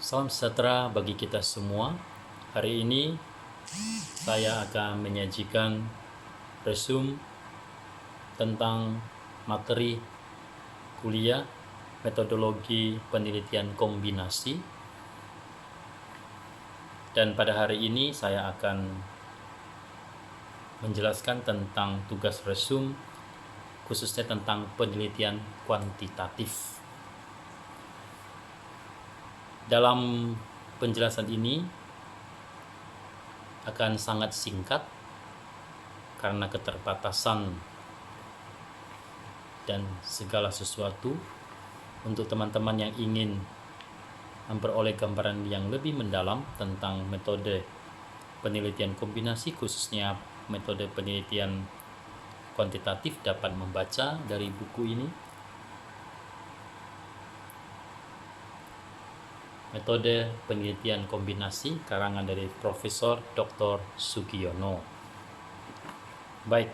Salam sejahtera bagi kita semua. Hari ini saya akan menyajikan resume tentang materi kuliah metodologi penelitian kombinasi. Dan pada hari ini saya akan menjelaskan tentang tugas resume khususnya tentang penelitian kuantitatif. Dalam penjelasan ini akan sangat singkat karena keterbatasan dan segala sesuatu. Untuk teman-teman yang ingin memperoleh gambaran yang lebih mendalam tentang metode penelitian kombinasi, khususnya metode penelitian kuantitatif, dapat membaca dari buku ini. Metode penelitian kombinasi karangan dari Profesor Dr. Sugiono. Baik.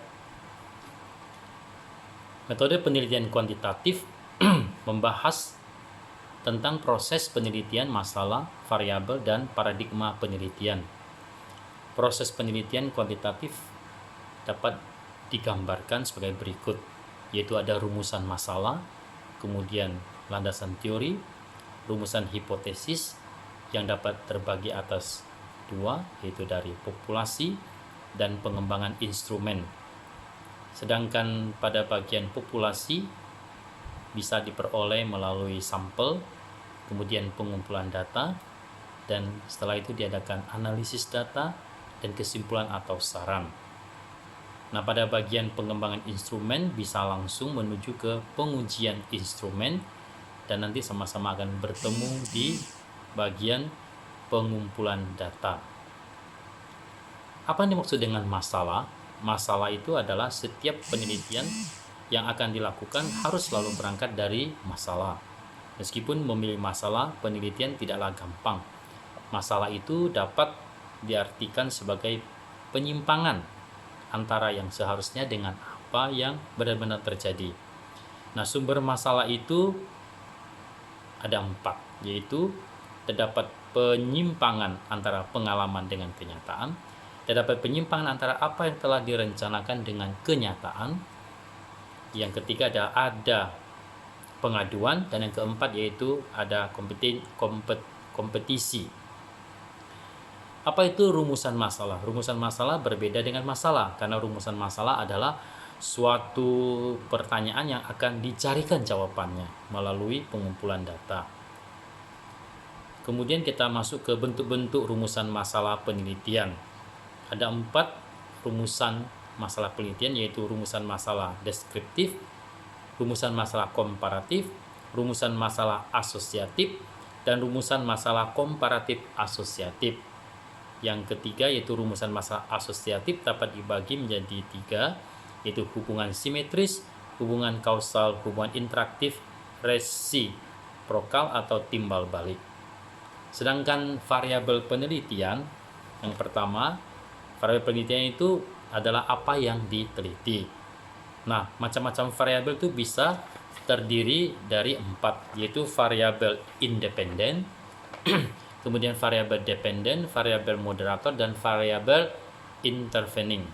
Metode penelitian kuantitatif membahas tentang proses penelitian masalah, variabel, dan paradigma penelitian. Proses penelitian kuantitatif dapat digambarkan sebagai berikut, yaitu ada rumusan masalah, kemudian landasan teori, rumusan hipotesis yang dapat terbagi atas dua, yaitu dari populasi dan pengembangan instrumen. Sedangkan pada bagian populasi bisa diperoleh melalui sampel, kemudian pengumpulan data, dan setelah itu diadakan analisis data dan kesimpulan atau saran. Nah, pada bagian pengembangan instrumen bisa langsung menuju ke pengujian instrumen, dan nanti sama-sama akan bertemu di bagian pengumpulan data. Apa yang dimaksud dengan masalah? Masalah itu adalah setiap penelitian yang akan dilakukan harus selalu berangkat dari masalah. Meskipun memilih masalah, penelitian tidaklah gampang. Masalah itu dapat diartikan sebagai penyimpangan antara yang seharusnya dengan apa yang benar-benar terjadi. Nah, sumber masalah itu ada 4, yaitu terdapat penyimpangan antara pengalaman dengan kenyataan, terdapat penyimpangan antara apa yang telah direncanakan dengan kenyataan, yang ketiga ada pengaduan, dan yang keempat yaitu ada kompetisi. Apa itu rumusan masalah? Rumusan masalah berbeda dengan masalah, karena rumusan masalah adalah suatu pertanyaan yang akan dicarikan jawabannya melalui pengumpulan data. Kemudian kita masuk ke bentuk-bentuk rumusan masalah penelitian. Ada 4 rumusan masalah penelitian, yaitu rumusan masalah deskriptif, rumusan masalah komparatif, rumusan masalah asosiatif, dan rumusan masalah komparatif asosiatif. Yang ketiga yaitu rumusan masalah asosiatif dapat dibagi menjadi 3, yaitu hubungan simetris, hubungan kausal, hubungan interaktif, resiprokal atau timbal balik. Sedangkan variabel penelitian, yang pertama, variabel penelitian itu adalah apa yang diteliti. Nah, macam-macam variabel itu bisa terdiri dari 4, yaitu variabel independen, kemudian variabel dependen, variabel moderator, dan variabel intervening.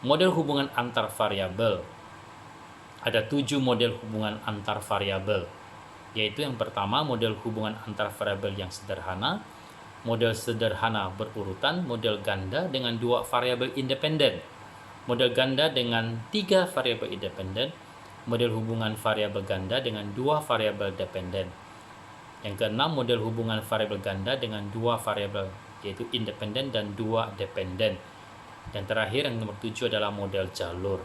Model hubungan antar variabel. Ada 7 model hubungan antar variabel, yaitu yang pertama model hubungan antar variabel yang sederhana, model sederhana berurutan, model ganda dengan 2 variabel independen, model ganda dengan 3 variabel independen, model hubungan variabel ganda dengan 2 variabel dependen. Yang keenam, model hubungan variabel ganda dengan 2 variabel, yaitu independen dan 2 dependen. Dan terakhir yang nomor 7 adalah model jalur.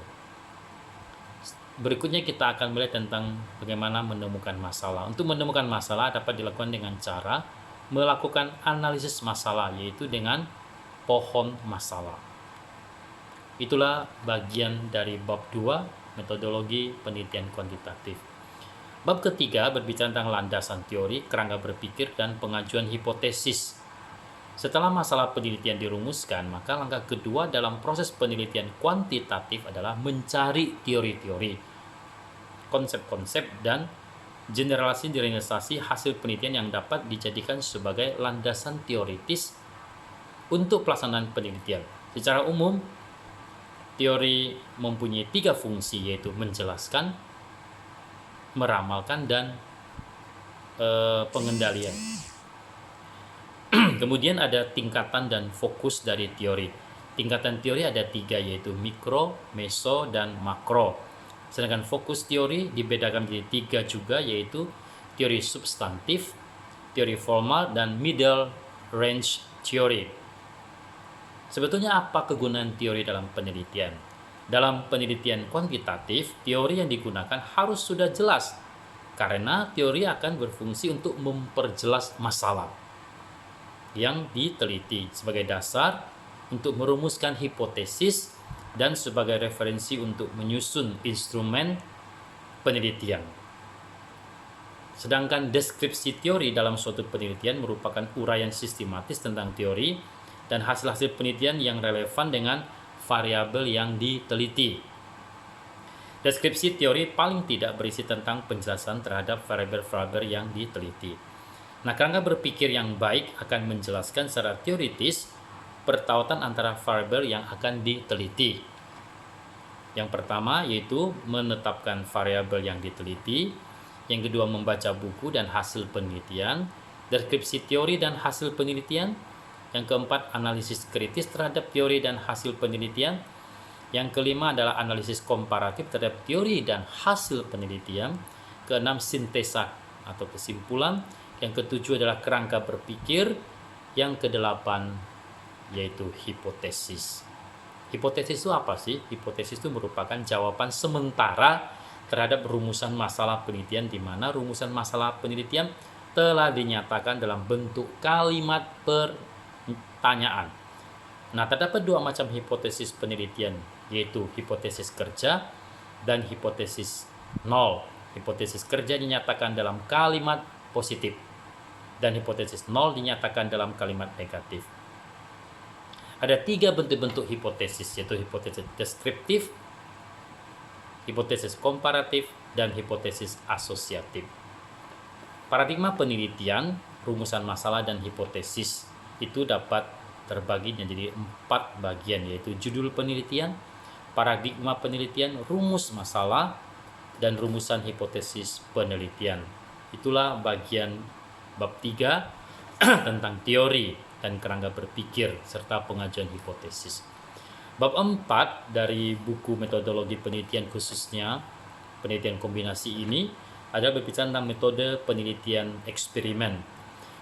Berikutnya kita akan melihat tentang bagaimana menemukan masalah. Untuk menemukan masalah dapat dilakukan dengan cara melakukan analisis masalah, yaitu dengan pohon masalah. Itulah bagian dari bab 2, metodologi penelitian kuantitatif. Bab ketiga berbicara tentang landasan teori, kerangka berpikir, dan pengajuan hipotesis. Setelah masalah penelitian dirumuskan, maka langkah kedua dalam proses penelitian kuantitatif adalah mencari teori-teori, konsep-konsep, dan generalisasi hasil penelitian yang dapat dijadikan sebagai landasan teoritis untuk pelaksanaan penelitian. Secara umum, teori mempunyai 3 fungsi, yaitu menjelaskan, meramalkan, dan pengendalian. Kemudian ada tingkatan dan fokus dari teori. Tingkatan teori ada 3, yaitu mikro, meso, dan makro. Sedangkan fokus teori dibedakan menjadi 3 juga, yaitu teori substantif, teori formal, dan middle range teori. Sebetulnya apa kegunaan teori dalam penelitian? Dalam penelitian kuantitatif, teori yang digunakan harus sudah jelas, karena teori akan berfungsi untuk memperjelas masalah yang diteliti sebagai dasar untuk merumuskan hipotesis dan sebagai referensi untuk menyusun instrumen penelitian. Sedangkan deskripsi teori dalam suatu penelitian merupakan uraian sistematis tentang teori dan hasil-hasil penelitian yang relevan dengan variabel yang diteliti. Deskripsi teori paling tidak berisi tentang penjelasan terhadap variabel-variabel yang diteliti. Nah, kerangka berpikir yang baik akan menjelaskan secara teoritis pertautan antara variabel yang akan diteliti. Yang pertama yaitu menetapkan variabel yang diteliti. Yang kedua, membaca buku dan hasil penelitian, deskripsi teori dan hasil penelitian. Yang keempat, analisis kritis terhadap teori dan hasil penelitian. Yang kelima adalah analisis komparatif terhadap teori dan hasil penelitian. Keenam, sintesa atau kesimpulan. Yang ketujuh adalah kerangka berpikir. Yang kedelapan yaitu hipotesis. Hipotesis itu apa sih? Hipotesis itu merupakan jawaban sementara terhadap rumusan masalah penelitian, di mana rumusan masalah penelitian telah dinyatakan dalam bentuk kalimat pertanyaan. Nah, terdapat 2 macam hipotesis penelitian, yaitu hipotesis kerja dan hipotesis nol. Hipotesis kerja dinyatakan dalam kalimat positif, dan hipotesis nol dinyatakan dalam kalimat negatif. Ada 3 bentuk-bentuk hipotesis, yaitu hipotesis deskriptif, hipotesis komparatif, dan hipotesis asosiatif. Paradigma penelitian, rumusan masalah, dan hipotesis itu dapat terbagi menjadi 4 bagian, yaitu judul penelitian, paradigma penelitian, rumus masalah, dan rumusan hipotesis penelitian. Itulah bagian bab 3 tentang teori dan kerangka berpikir serta pengajuan hipotesis. Bab 4 dari buku metodologi penelitian, khususnya penelitian kombinasi ini, adalah berbicara tentang metode penelitian eksperimen.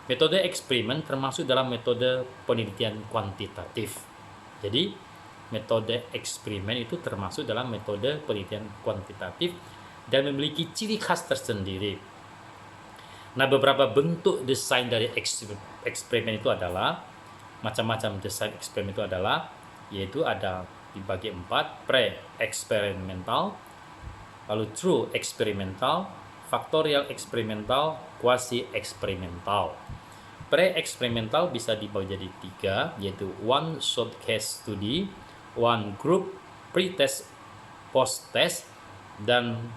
Metode eksperimen termasuk dalam metode penelitian kuantitatif. Jadi, metode eksperimen itu termasuk dalam metode penelitian kuantitatif dan memiliki ciri khas tersendiri. Nah, beberapa bentuk desain dari eksperimen itu adalah, macam-macam desain eksperimen itu adalah, yaitu ada dibagi 4, pre-eksperimental, lalu true eksperimental, faktorial eksperimental, quasi-eksperimental. Pre-eksperimental bisa dibagi jadi 3, yaitu one shot case study, one group, pre-test, post-test, dan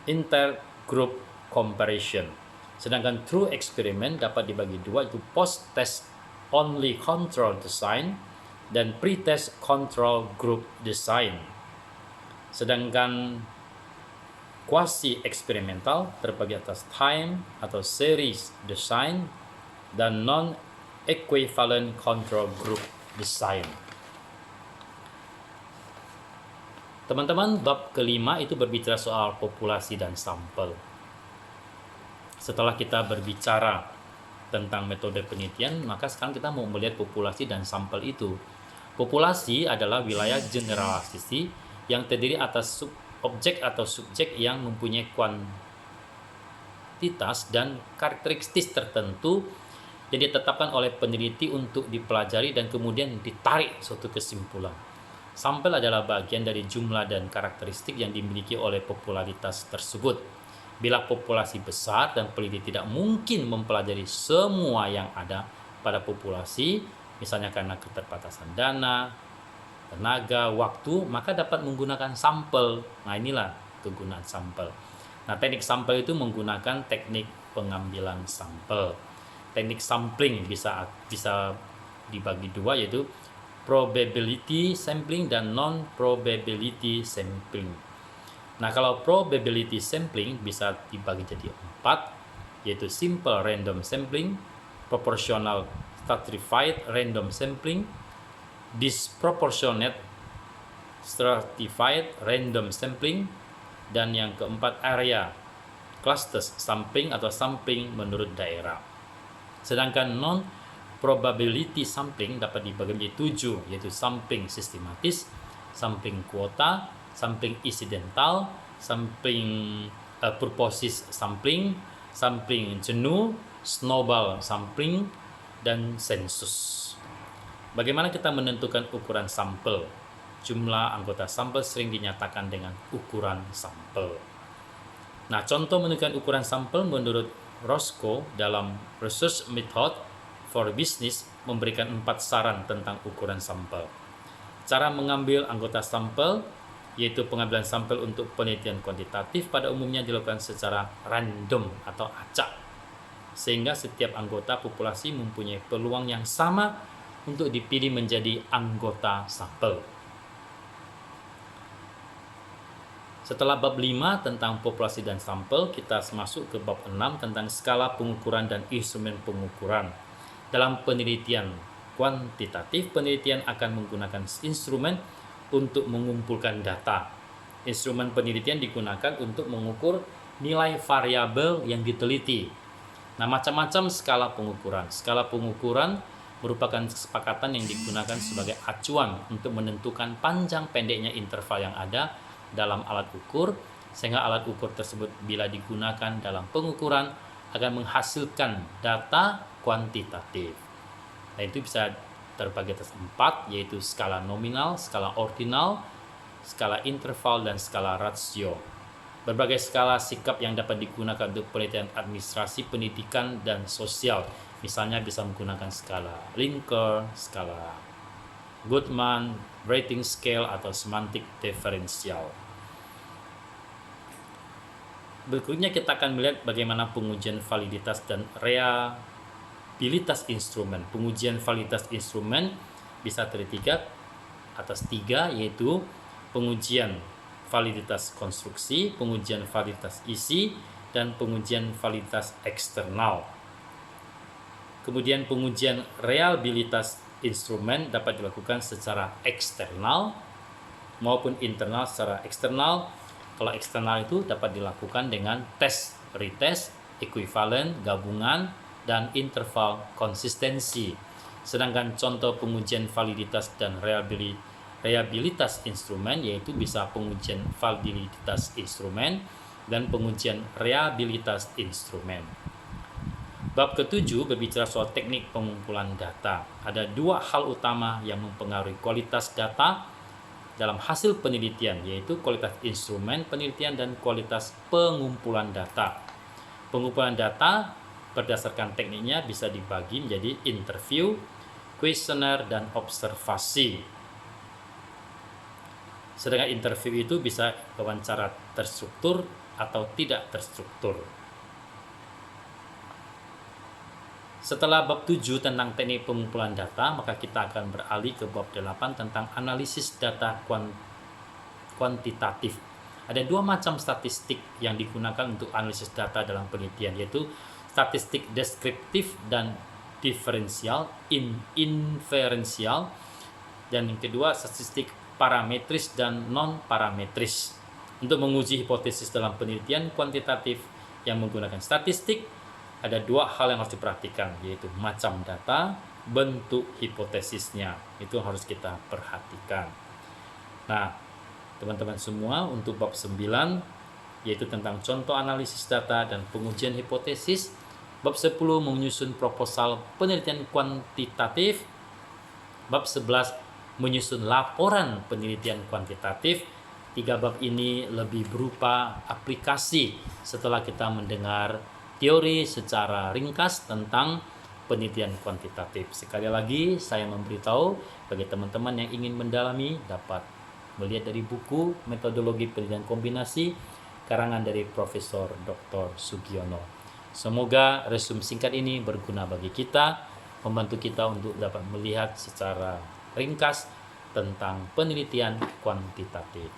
intergroup comparison. Sedangkan true experiment dapat dibagi 2, yaitu post-test only control design dan pre-test control group design. Sedangkan quasi-eksperimental terbagi atas time atau series design dan non-equivalent control group design. Teman-teman, bab kelima itu berbicara soal populasi dan sampel. Setelah kita berbicara tentang metode penelitian, maka sekarang kita mau melihat populasi dan sampel itu. Populasi adalah wilayah generalisasi yang terdiri atas objek atau subjek yang mempunyai kuantitas dan karakteristik tertentu yang ditetapkan oleh peneliti untuk dipelajari dan kemudian ditarik suatu kesimpulan. Sampel adalah bagian dari jumlah dan karakteristik yang dimiliki oleh popularitas tersebut. Bila populasi besar dan peneliti tidak mungkin mempelajari semua yang ada pada populasi, misalnya karena keterbatasan dana, tenaga, waktu, maka dapat menggunakan sampel. Nah, inilah kegunaan sampel. Nah, teknik sampel itu menggunakan teknik pengambilan sampel. Teknik sampling bisa dibagi dua, yaitu probability sampling dan non-probability sampling. Nah, kalau probability sampling bisa dibagi jadi 4, yaitu simple random sampling, proportional stratified random sampling, disproportionate stratified random sampling, dan yang keempat area clusters sampling atau sampling menurut daerah. Sedangkan non-probability sampling dapat dibagi menjadi 7, yaitu sampling sistematis, sampling kuota, sampling insidental, sampling purposis sampling, sampling jenuh, snowball sampling, dan sensus. Bagaimana kita menentukan ukuran sampel? Jumlah anggota sampel sering dinyatakan dengan ukuran sampel. Nah, contoh menentukan ukuran sampel menurut Roscoe dalam Research Method for Business memberikan 4 saran tentang ukuran sampel. Cara mengambil anggota sampel, yaitu pengambilan sampel untuk penelitian kuantitatif pada umumnya dilakukan secara random atau acak, sehingga setiap anggota populasi mempunyai peluang yang sama untuk dipilih menjadi anggota sampel. Setelah bab 5 tentang populasi dan sampel, kita masuk ke bab 6 tentang skala pengukuran dan instrumen pengukuran. Dalam penelitian kuantitatif, penelitian akan menggunakan instrumen untuk mengumpulkan data. Instrumen penelitian digunakan untuk mengukur nilai variabel yang diteliti. Nah, macam-macam skala pengukuran. Skala pengukuran merupakan kesepakatan yang digunakan sebagai acuan untuk menentukan panjang pendeknya interval yang ada dalam alat ukur, sehingga alat ukur tersebut bila digunakan dalam pengukuran akan menghasilkan data kuantitatif. Nah, itu bisa terbagi atas 4, yaitu skala nominal, skala ordinal, skala interval, dan skala rasio. Berbagai skala sikap yang dapat digunakan untuk penelitian administrasi, pendidikan, dan sosial. Misalnya bisa menggunakan skala Likert, skala Goodman, rating scale, atau semantik diferensial. Berikutnya kita akan melihat bagaimana pengujian validitas dan reliabilitas instrumen. Pengujian validitas instrumen bisa terdiri atas 3, yaitu pengujian validitas konstruksi, pengujian validitas isi, dan pengujian validitas eksternal. Kemudian pengujian reliabilitas instrumen dapat dilakukan secara eksternal maupun internal. Secara eksternal, kalau eksternal itu dapat dilakukan dengan tes, retest, ekuivalen, gabungan, dan interval konsistensi. Sedangkan contoh pengujian validitas dan reliabilitas instrumen yaitu bisa pengujian validitas instrumen dan pengujian reliabilitas instrumen. Bab ke-7 berbicara soal teknik pengumpulan data. Ada 2 hal utama yang mempengaruhi kualitas data dalam hasil penelitian, yaitu kualitas instrumen penelitian dan kualitas pengumpulan data. Pengumpulan data berdasarkan tekniknya bisa dibagi menjadi interview, kuesioner, dan observasi. Sedangkan interview itu bisa wawancara terstruktur atau tidak terstruktur. Setelah bab 7 tentang teknik pengumpulan data, maka kita akan beralih ke bab 8 tentang analisis data kuantitatif. Ada 2 macam statistik yang digunakan untuk analisis data dalam penelitian, yaitu statistik deskriptif dan diferensial, inferensial, dan yang kedua statistik parametris dan non-parametris. Untuk menguji hipotesis dalam penelitian kuantitatif yang menggunakan statistik, ada 2 hal yang harus diperhatikan, yaitu macam data, bentuk hipotesisnya. Itu harus kita perhatikan. Nah, teman-teman semua, untuk bab 9 yaitu tentang contoh analisis data dan pengujian hipotesis. Bab 10 menyusun proposal penelitian kuantitatif. Bab 11 menyusun laporan penelitian kuantitatif. 3 bab ini lebih berupa aplikasi setelah kita mendengar teori secara ringkas tentang penelitian kuantitatif. Sekali lagi saya memberitahu bagi teman-teman yang ingin mendalami dapat melihat dari buku metodologi penelitian kombinasi karangan dari Profesor Dr. Sugiono. Semoga resume singkat ini berguna bagi kita, membantu kita untuk dapat melihat secara ringkas tentang penelitian kuantitatif.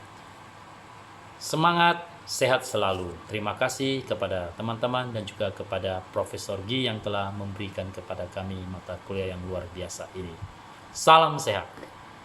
Semangat, sehat selalu. Terima kasih kepada teman-teman dan juga kepada Profesor Gi yang telah memberikan kepada kami mata kuliah yang luar biasa ini. Salam sehat.